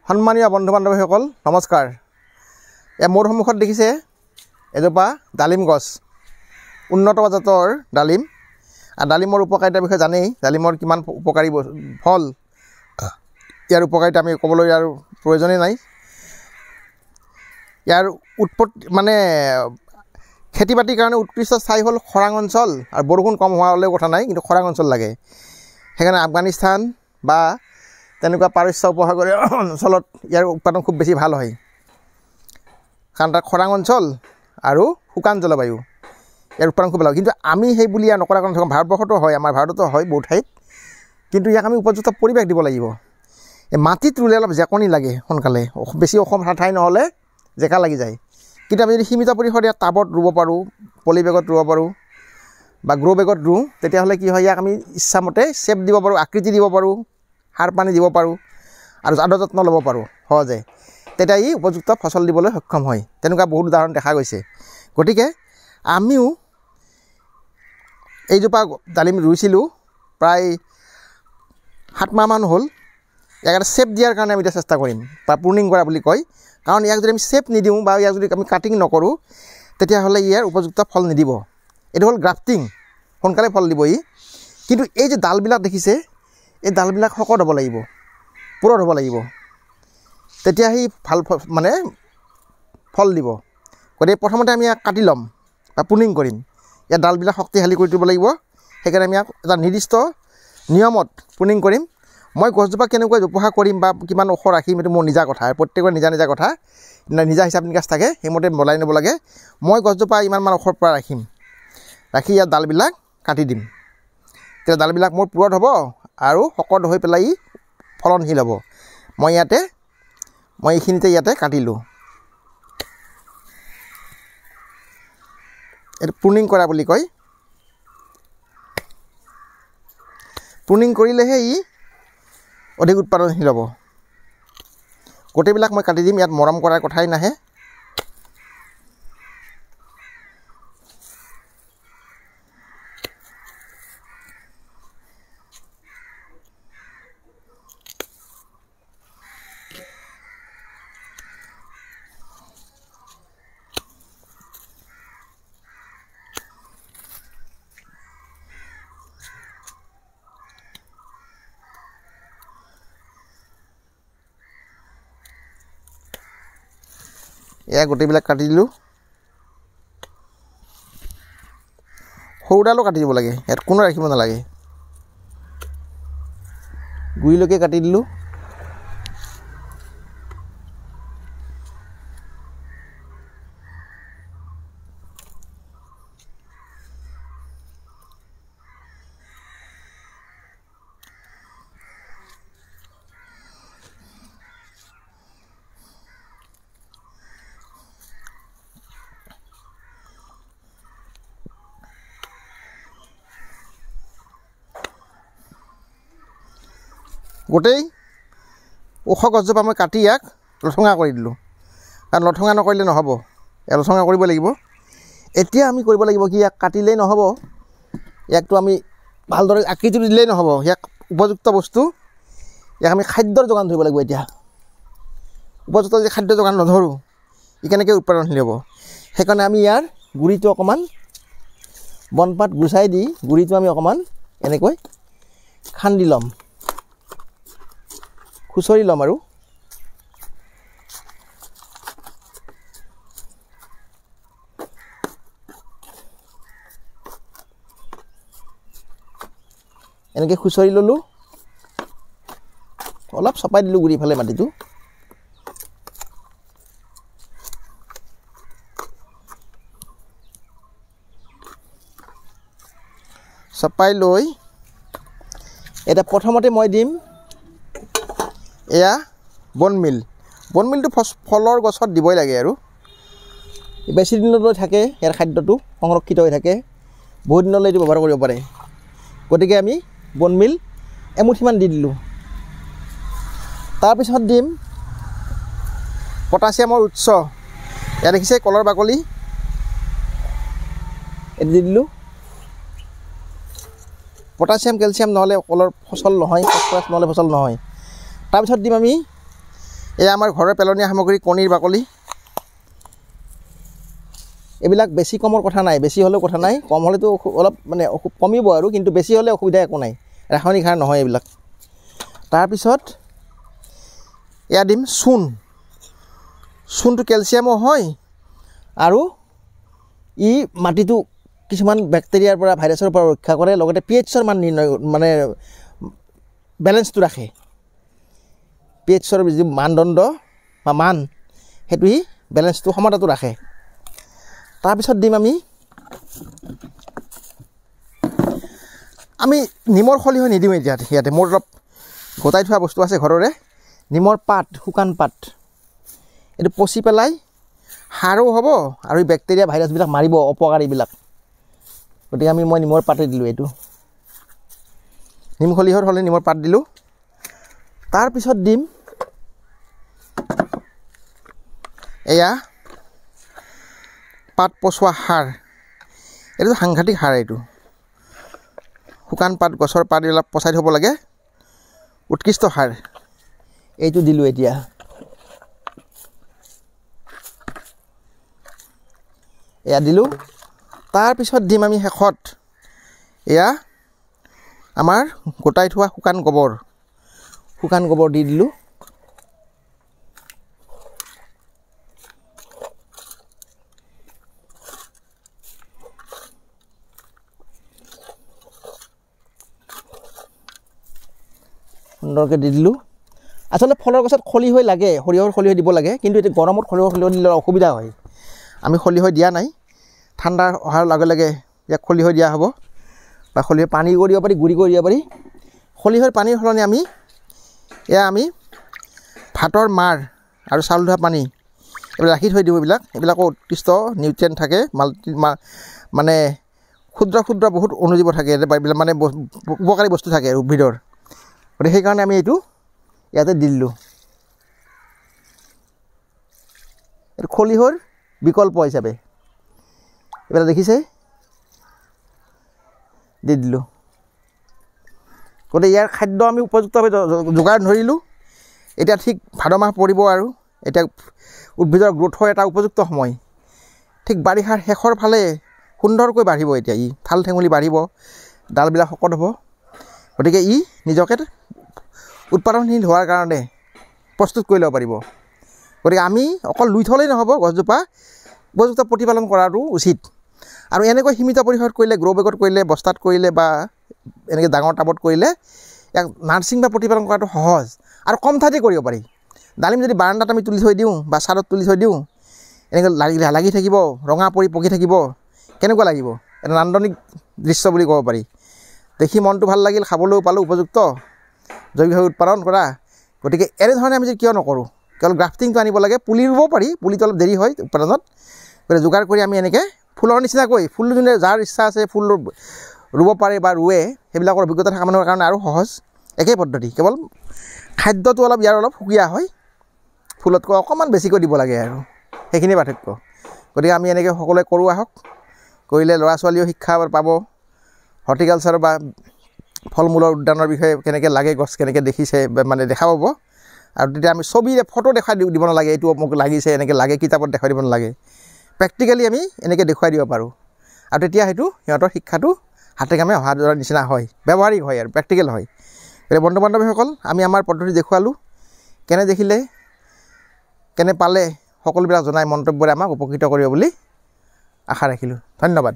সন্মানীয় বন্ধু-বান্ধৱীসকল নমস্কাৰ। মোৰ সন্মুখত দেখিছে এজোপা ডালিম গছ, উন্নত জাতৰ ডালিম। ডালিমৰ উপকাৰিতাৰ বিষয়ে জানেই, ডালিমৰ কিমান উপকাৰী ফল, ইয়াৰ উপকাৰিতা আমি ক'বলৈ আৰু প্ৰয়োজনেই নাই। ইয়াৰ উৎপত্তি মানে খেতি বাতিৰ কাৰণে উৎকৃষ্ট ঠাই হ'ল খৰাং অঞ্চল, আৰু বৰষুণ কম হোৱা হ'লেও কথা নাই, কিন্তু খৰাং অঞ্চল লাগে। সেইকাৰণে আফগানিস্তান বা তেনেকুৱা পাৰস্য উপসাগৰীয় অঞ্চলত ইয়াৰ উৎপাদন খুব বেছি ভাল হয়, কাৰণ তাত খৰাং অঞ্চল আৰু শুকান জলবায়ু, ইয়াৰ উৎপাদন খুব ভাল হয়। কিন্তু আমি সেই বুলি ইয়াৰ নকৰা কাৰণ ভাৰতবৰ্ষতো হয়, আমাৰ ভাৰততো হয় বহুত ঠাইত, কিন্তু ইয়াক আমি উপযুক্ত পৰিৱেশ দিব লাগিব। এই মাটিত ৰুলে অলপ জেকনি লাগে সোনকালে, বেছি অসম ঠাই নহ'লে জেকা লাগি যায়। কিন্তু আমি যদি সীমিত পৰিসৰত ইয়াত টাবত ৰুব পাৰোঁ, পলি বেগত ৰুব পাৰোঁ বা গ্ৰ' বেগত ৰুওঁ, তেতিয়াহ'লে কি হয়, ইয়াক আমি ইচ্ছামতে শ্বেপ দিব পাৰোঁ, আকৃতি দিব পাৰোঁ, সাৰ পানী দিব পাৰোঁ আৰু আদৰ যত্ন ল'ব পাৰোঁ সহজে। তেতিয়া ই উপযুক্ত ফচল দিবলৈ সক্ষম হয়। তেনেকুৱা বহুত উদাহৰণ দেখা গৈছে। গতিকে আমিও এইজোপা ডালিম ৰুইছিলোঁ প্ৰায় 7 মাহমান হ'ল। ইয়াক এটা শ্বেপ দিয়াৰ কাৰণে আমি এতিয়া চেষ্টা কৰিম, বা প্ৰুনিং কৰা বুলি কয়। কাৰণ ইয়াক যদি আমি শ্বেপ নিদিওঁ বা ইয়াক যদি আমি কাটিং নকৰোঁ, তেতিয়াহ'লে ইয়াৰ উপযুক্ত ফল নিদিব। এইটো হ'ল গ্ৰাফটিং, সোনকালে ফল দিব ই। কিন্তু এই যে ডালবিলাক দেখিছে, এই ডালবিলাক শকত হ'ব লাগিব, পুৰঠ হ'ব লাগিব, তেতিয়া সি ভাল মানে ফল দিব। গতিকে প্ৰথমতে আমি ইয়াক কাটি ল'ম বা প্ৰুনিং কৰিম, ইয়াৰ ডালবিলাক শক্তিশালী কৰি দিব লাগিব। সেইকাৰণে আমি ইয়াক এটা নিৰ্দিষ্ট নিয়মত প্ৰুনিং কৰিম। মই গছজোপা কেনেকৈ জোপোহা কৰিম বা কিমান ওখ ৰাখিম, এইটো মোৰ নিজা কথা, প্ৰত্যেকৰে নিজা নিজা কথা, নিজা হিচাপ নিকাচ থাকে, সেইমতে বলাই ল'ব লাগে। মই গছজোপা ইমানমান ওখৰ পৰা ৰাখিম, ৰাখি ইয়াৰ ডালবিলাক কাটি দিম। তেতিয়া ডালবিলাক মোৰ পুৰঠ হ'ব আৰু শকত হৈ পেলাই ই ফলনশীল হ'ব। মই এইখিনিতে ইয়াতে কাটিলোঁ। এইটো প্ৰুনিং কৰা বুলি কয়। প্ৰুনিং কৰিলেহে ই অধিক উৎপাদনশীল হ'ব। গোটেইবিলাক মই কাটি দিম, ইয়াত মৰম কৰাৰ কথাই নাহে। এয়া গোটেইবিলাক কাটি দিলোঁ। সৰুডালো কাটি দিব লাগে, ইয়াত কোনো ৰাখিব নালাগে। গুৰিলৈকে কাটি দিলোঁ। গোটেই ওখ গছজোপা মই কাটি ইয়াক লঠঙা কৰি দিলোঁ, কাৰণ লঠঙা নকৰিলে নহ'ব, ইয়াক লঠঙা কৰিব লাগিব। এতিয়া আমি কৰিব লাগিব কি, ইয়াক কাটিলেই নহ'ব, ইয়াকতো আমি ভালদৰে আকৃতি দিলেই নহ'ব, ইয়াক উপযুক্ত বস্তু, ইয়াক আমি খাদ্যৰ যোগান ধৰিব লাগিব। এতিয়া উপযুক্ত যদি খাদ্য যোগান নধৰোঁ, ই কেনেকৈ উৎপাদনশীল হ'ব? সেইকাৰণে আমি ইয়াৰ গুৰিটো অকণমান বনপাত গুচাই দি গুৰিটো আমি অকণমান এনেকৈ খান্দি ল'ম, খুচৰি ল'ম আৰু এনেকৈ খুচৰি ল'লোঁ। অলপ চপাই দিলোঁ গুৰিফালে মাটিটো। চপাই লৈ এতিয়া প্ৰথমতে মই দিম এয়া বনমিল। বনমিলটো ফলৰ গছত দিবই লাগে, আৰু বেছি দিনলৈ থাকে, ইয়াৰ খাদ্যটো সংৰক্ষিত হৈ থাকে, বহুত দিনলৈ এইটো ব্যৱহাৰ কৰিব পাৰে। গতিকে আমি বনমিল এমুঠিমান দি দিলোঁ। তাৰপিছত দিম পটাছিয়ামৰ উৎস। ইয়াত দেখিছে কলৰ বাকলি, এইটো দি দিলোঁ। পটাছিয়াম কেলছিয়াম নহ'লে কলৰ ফচল নহয়, ফচফৰাছ নহ'লে ফচল নহয়। তাৰপিছত দিম আমি এয়া আমাৰ ঘৰৰ পেলনীয়া সামগ্ৰী কণীৰ বাকলি এইবিলাক বেছি কমৰ কথা নাই বেছি হ'লেও কথা নাই কম হ'লেতো অলপ মানে কমিব আৰু কিন্তু বেছি হ'লে অসুবিধা একো নাই ৰাসায়নিক সাৰ নহয় এইবিলাক তাৰপিছত এয়া দিম চূণটো কেলছিয়ামো হয় আৰু ই মাটিটো কিছুমান বেক্টেৰিয়াৰ পৰা ভাইৰাছৰ পৰা ৰক্ষা কৰে লগতে পিএইচৰ মান নিৰ্ণয় মানে বেলেঞ্চটো ৰাখে পিএইচৰ যি মানদণ্ড বা মান সেইটো ই বেলেঞ্চটো সমতাটো ৰাখে তাৰপিছত দিম আমি নিমৰ খলিহৈ নিদিওঁ এতিয়া ইয়াতে মোৰ অলপ গোটাই থোৱা বস্তু আছে ঘৰৰে নিমৰ পাত শুকান পাত এইটো পচি পেলাই সাৰো হ'ব আৰু এই বেক্টেৰিয়া ভাইৰাছবিলাক মাৰিব অপকাৰীবিলাক গতিকে মই নিমৰ পাতে দিলোঁ এইটো নিম খলিহৰ হ'লে নিমৰ পাত দিলোঁ তাৰপিছত দিম এয়া পাত পচোৱা সাৰ এইটো সাংঘাতিক সাৰ এইটো শুকান পাত গছৰ পাত অলপ পচাই থ'ব লাগে উৎকৃষ্ট সাৰ এইটো দিলোঁ এতিয়া এয়া দিলোঁ তাৰপিছত দিম আমি শেষত এয়া আমাৰ গোটাই থোৱা শুকান গোবৰ দি দিলোঁ সুন্দৰকৈ দি দিলোঁ আচলতে ফলৰ গছত খলিহৈ লাগে সৰিয়হৰ খলিহৈ দিব লাগে কিন্তু এতিয়া গৰমত সৰিয়হৰ খলিহৈ দিলে অসুবিধা হয় আমি খলিহৈ দিয়া নাই ঠাণ্ডা অহাৰ লগে লগে ইয়াক খলিহৈ দিয়া হ'ব বা খলিহৈ পানী কৰি দিব পাৰি গুড়ি কৰি দিব পাৰি খলিহৈৰ পানীৰ সলনি আমি ভাতৰ মাৰ আৰু চাউল ধোৱা পানী এইবিলাক ৰাখি থৈ দিওঁ এইবিলাকো উৎকৃষ্ট নিউট্ৰিয়েণ্ট থাকে মানে ক্ষুদ্ৰ বহুত অণুজীৱ থাকে এইবিলাক মানে উপকাৰী বস্তু থাকে উদ্ভিদৰ গতিকে সেইকাৰণে আমি এইটো ইয়াতে দি দিলোঁ এইটো খলিহৈৰ বিকল্প হিচাপে এইবিলাক দেখিছে দি দিলোঁ গতিকে ইয়াৰ খাদ্য আমি উপযুক্তভাৱে যোগাৰ ধৰিলোঁ এতিয়া ঠিক ভাদ মাহ পৰিব আৰু এতিয়া উদ্ভিদৰ গ্ৰোথৰ এটা উপযুক্ত সময় ঠিক বাৰিষাৰ শেষৰ ফালে সুন্দৰকৈ বাঢ়িব এতিয়া ই ঠাল ঠেঙুলি বাঢ়িব ডালবিলাক শকত হ'ব গতিকে ই নিজকে উৎপাদনশীল হোৱাৰ কাৰণে প্ৰস্তুত কৰি ল'ব পাৰিব গতিকে আমি অকল লুই থ'লেই নহ'ব গছজোপা উপযুক্ত প্ৰতিপালন কৰাটো উচিত আৰু এনেকৈ সীমিত পৰিসৰত কৰিলে গ্ৰ' বেগত কৰিলে বস্তাত কৰিলে বা এনেকৈ ডাঙৰ টাবত কৰিলে ইয়াক নাৰ্ছিং বা প্ৰতিপালন কৰাটো সহজ আৰু কম ঠাইতে কৰিব পাৰি ডালিম যদি বাৰান্দাত আমি তুলি থৈ দিওঁ বা ছাদত তুলি থৈ দিওঁ এনেকৈ লাগি থাকিব ৰঙা পৰি পকি থাকিব কেনেকুৱা লাগিব এটা নান্দনিক দৃশ্য বুলি ক'ব পাৰি দেখি মনটো ভাল লাগিল খাবলৈও পালোঁ উপযুক্ত জৈৱিকভাৱে উৎপাদন কৰা গতিকে এনেধৰণে আমি যদি কিয় নকৰোঁ কেৱল গ্ৰাফটিংটো আনিব লাগে পুলি ৰুব পাৰি পুলিটো অলপ দেৰি হয় উৎপাদনত গতিকে যোগাৰ কৰি আমি এনেকৈ ফুলৰ নিচিনাকৈ ফুল যোনে যাৰ ইচ্ছা আছে ফুল ৰুব পাৰে বা ৰুৱে সেইবিলাকৰ অভিজ্ঞতা থকা মানুহৰ কাৰণে আৰু সহজ একেই পদ্ধতি কেৱল খাদ্যটো ইয়াৰ অলপ সুকীয়া হয় ফুলতকৈ অকণমান বেছিকৈ দিব লাগে আৰু সেইখিনি পাৰ্থক্য গতিকে আমি এনেকৈ সকলোৱে কৰোঁ আহক কৰিলে ল'ৰা ছোৱালীয়েও শিক্ষা পাব হৰ্টিকালচাৰ বা ফল মূলৰ উদ্যানৰ বিষয়ে কেনেকৈ লাগে গছ কেনেকৈ দেখিছে মানে দেখা পাব আৰু তেতিয়া আমি ছবিৰে ফটো দেখাই দিব নালাগে এইটো মোক লাগিছে এনেকৈ লাগে কিতাপত দেখাই দিব নালাগে প্ৰেক্টিকেলি আমি এনেকৈ দেখুৱাই দিব পাৰোঁ আৰু তেতিয়া সেইটো সিহঁতৰ শিক্ষাটো হাতে কামে অহা যোৱাৰ নিচিনা হয় ব্যৱহাৰিক হয় আৰু প্ৰেক্টিকেল হয় গতিকে বন্ধু বান্ধৱীসকল আমি আমাৰ পদ্ধতি দেখুৱালোঁ কেনে দেখিলে কেনে পালে সকলোবিলাক জনাই মন্তব্যৰে আমাক উপকৃত কৰিব বুলি আশা ৰাখিলোঁ ধন্যবাদ